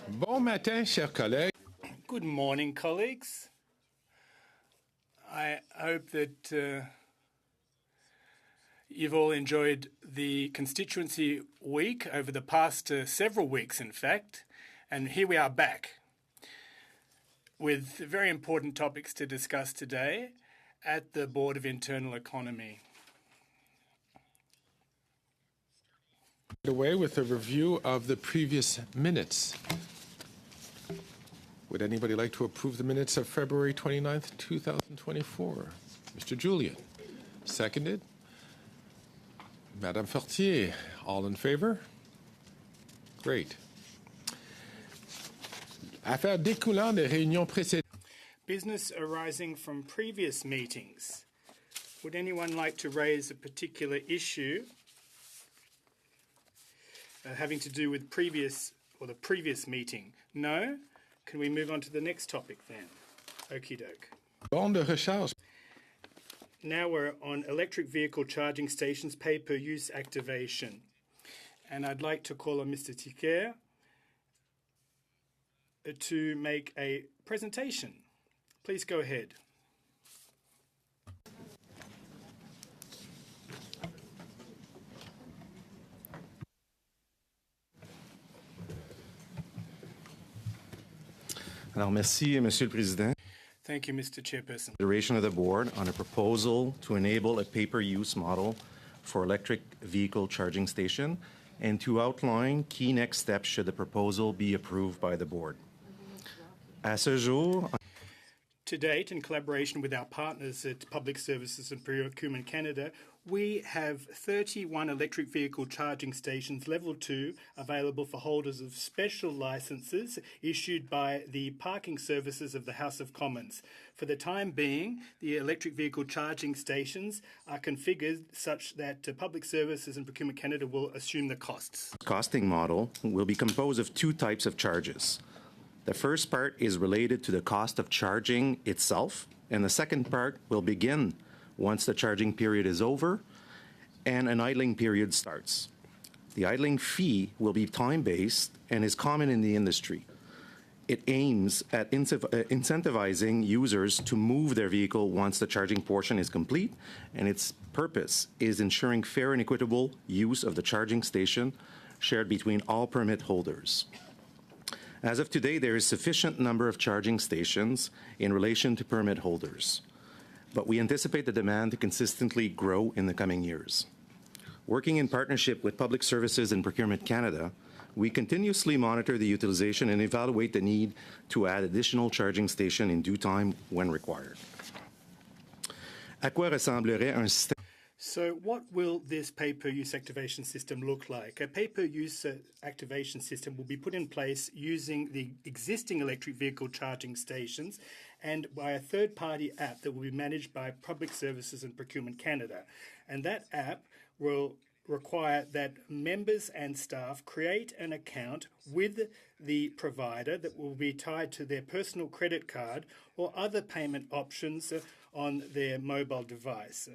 Bon matin, chers collègues. Good morning, colleagues. I hope that you've all enjoyed the constituency week over the past several weeks, in fact. And here we are back with very important topics to discuss today at the Board of Internal Economy. Away with a review of the previous minutes. Would anybody like to approve the minutes of February 29th, 2024? Mr. Julian. Seconded. Madame Fortier. All in favor? Great. Affaires découlant des réunions précédentes. Business arising from previous meetings. Would anyone like to raise a particular issue having to do with the previous meeting? No? Can we move on to the next topic then? Okie doke. Borne de recharge. Now we're on electric vehicle charging stations pay-per-use activation. And I'd like to call on Mr. Tiquer to make a presentation. Please go ahead. Alors, merci, Monsieur le Président. Thank you, Mr. Chairperson. Consideration of the Board on a proposal to enable a pay-per-use model for electric vehicle charging station and to outline key next steps should the proposal be approved by the Board. À ce jour, to date, in collaboration with our partners at Public Services and Procurement Canada, we have 31 electric vehicle charging stations, level 2, available for holders of special licenses issued by the parking services of the House of Commons. For the time being, the electric vehicle charging stations are configured such that Public Services and Procurement Canada will assume the costs. Costing model will be composed of two types of charges. The first part is related to the cost of charging itself, and the second part will begin once the charging period is over and an idling period starts. The idling fee will be time-based and is common in the industry. It aims at incentivizing users to move their vehicle once the charging portion is complete, and its purpose is ensuring fair and equitable use of the charging station shared between all permit holders. As of today, there is sufficient number of charging stations in relation to permit holders, but we anticipate the demand to consistently grow in the coming years. Working in partnership with Public Services and Procurement Canada, we continuously monitor the utilization and evaluate the need to add additional charging stations in due time when required. À quoi ressemblerait un système? So what will this pay-per-use activation system look like? A pay-per-use activation system will be put in place using the existing electric vehicle charging stations and by a third-party app that will be managed by Public Services and Procurement Canada. And that app will require that members and staff create an account with the provider that will be tied to their personal credit card or other payment options on their mobile device.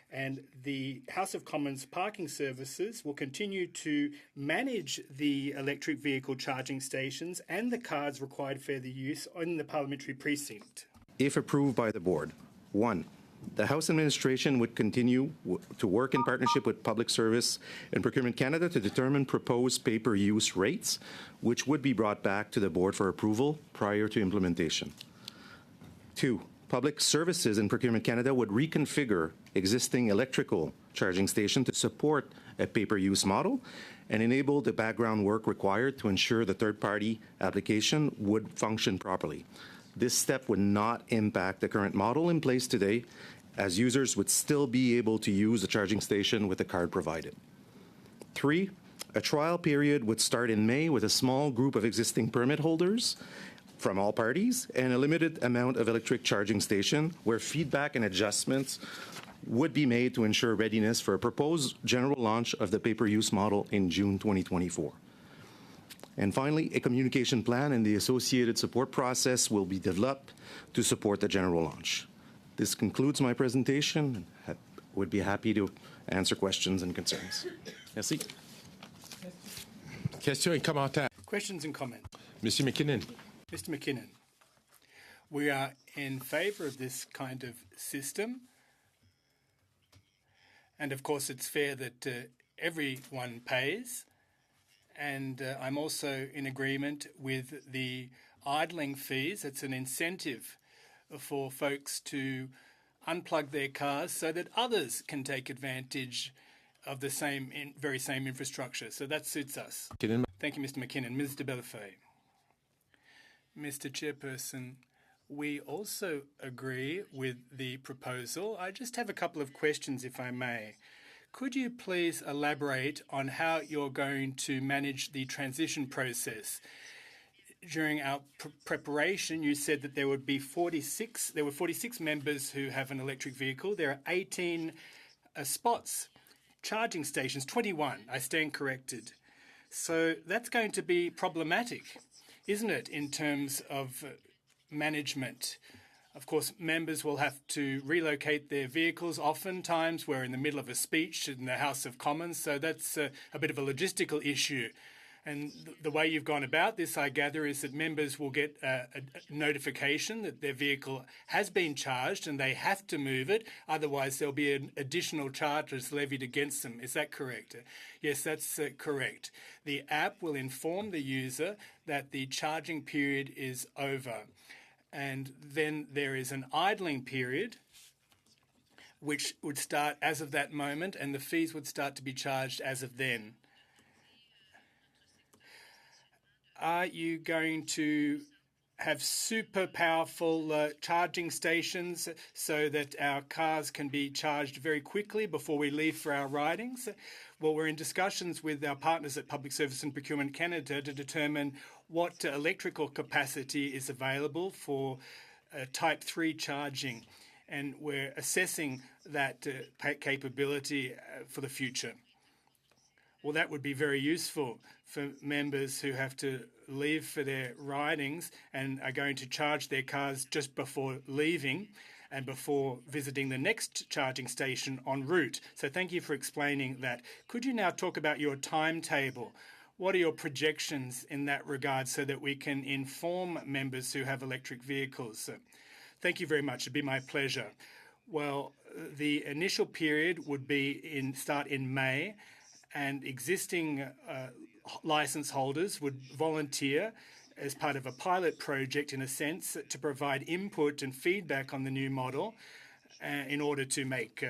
And the House of Commons parking services will continue to manage the electric vehicle charging stations and the cards required for their use in the parliamentary precinct. If approved by the Board, 1. The House Administration would continue to work in partnership with Public Service and Procurement Canada to determine proposed pay-per-use rates, which would be brought back to the Board for approval prior to implementation. 2. Public Services and Procurement Canada would reconfigure existing electrical charging stations to support a pay-per-use model and enable the background work required to ensure the third-party application would function properly. This step would not impact the current model in place today, as users would still be able to use the charging station with the card provided. 3. A trial period would start in May with a small group of existing permit holders from all parties and a limited amount of electric charging station where feedback and adjustments would be made to ensure readiness for a proposed general launch of the pay-per-use model in June 2024. And finally, a communication plan and the associated support process will be developed to support the general launch. This concludes my presentation. I would be happy to answer questions and concerns. Merci. Questions et commentaires. Questions and comments? Monsieur McKinnon. Mr. McKinnon, we are in favour of this kind of system. And of course, it's fair that everyone pays. And I'm also in agreement with the idling fees. It's an incentive for folks to unplug their cars so that others can take advantage of the very same infrastructure. So that suits us. McKinnon. Thank you, Mr. McKinnon. Ms. de Bellefeuille. Mr. Chairperson, we also agree with the proposal. I just have a couple of questions, if I may. Could you please elaborate on how you're going to manage the transition process? During our preparation, you said that there were 46 members who have an electric vehicle. There are 18 spots, charging stations, 21. I stand corrected. So that's going to be problematic, isn't it, in terms of management? Of course, members will have to relocate their vehicles. Oftentimes, we're in the middle of a speech in the House of Commons, so that's a bit of a logistical issue. And the way you've gone about this, I gather, is that members will get a notification that their vehicle has been charged and they have to move it. Otherwise, there'll be an additional charges levied against them. Is that correct? Yes, that's correct. The app will inform the user that the charging period is over. And then there is an idling period which would start as of that moment, and the fees would start to be charged as of then. Are you going to have super powerful charging stations so that our cars can be charged very quickly before we leave for our ridings? Well, we're in discussions with our partners at Public Service and Procurement Canada to determine what electrical capacity is available for Type 3 charging, and we're assessing that capability for the future. Well, that would be very useful for members who have to leave for their ridings and are going to charge their cars just before leaving and before visiting the next charging station en route. So thank you for explaining that. Could you now talk about your timetable? What are your projections in that regard so that we can inform members who have electric vehicles? Thank you very much. It'd be my pleasure. Well, the initial period would start in May, and existing licence holders would volunteer as part of a pilot project, in a sense, to provide input and feedback on the new model in order to make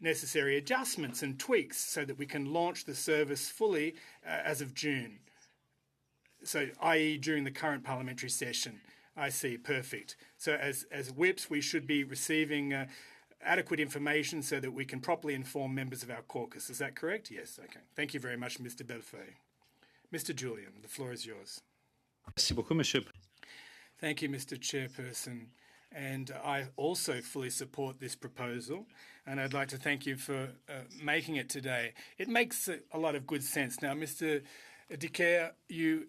necessary adjustments and tweaks so that we can launch the service fully as of June. So, i.e. during the current parliamentary session. I see, perfect. So as whips, we should be receiving adequate information so that we can properly inform members of our caucus. Is that correct? Yes, okay. Thank you very much, Mr. Bellefeuille. Mr. Julian, the floor is yours. Thank you, Mr. Chairperson. And I also fully support this proposal, and I'd like to thank you for making it today. It makes a lot of good sense. Now, Mr. Dicker, you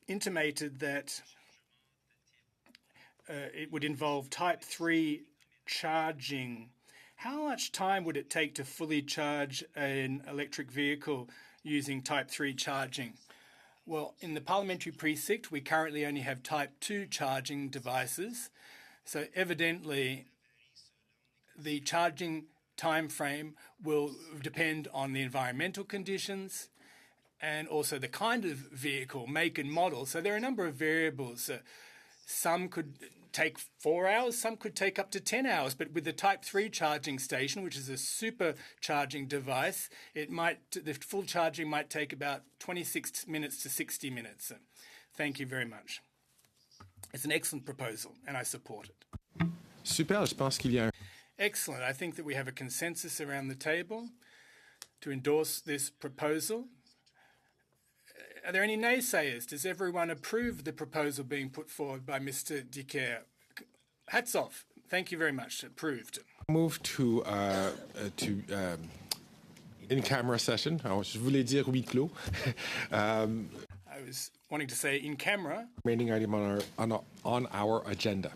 intimated that it would involve Type 3 charging. How much time would it take to fully charge an electric vehicle using Type 3 charging? Well, in the parliamentary precinct, we currently only have Type 2 charging devices. So evidently, the charging time frame will depend on the environmental conditions and also the kind of vehicle, make and model. So there are a number of variables. Some could take 4 hours, some could take up to 10 hours. But with the Type 3 charging station, which is a super charging device, the full charging might take about 26 minutes to 60 minutes. Thank you very much. It's an excellent proposal, and I support it. Super, je pense qu'il y a... Excellent. I think that we have a consensus around the table to endorse this proposal. Are there any naysayers? Does everyone approve the proposal being put forward by Mr. Dicker? Hats off. Thank you very much. Approved. Move to in-camera session. Alors, je voulais dire huis clos. I was wanting to say in camera. Remaining item on our agenda.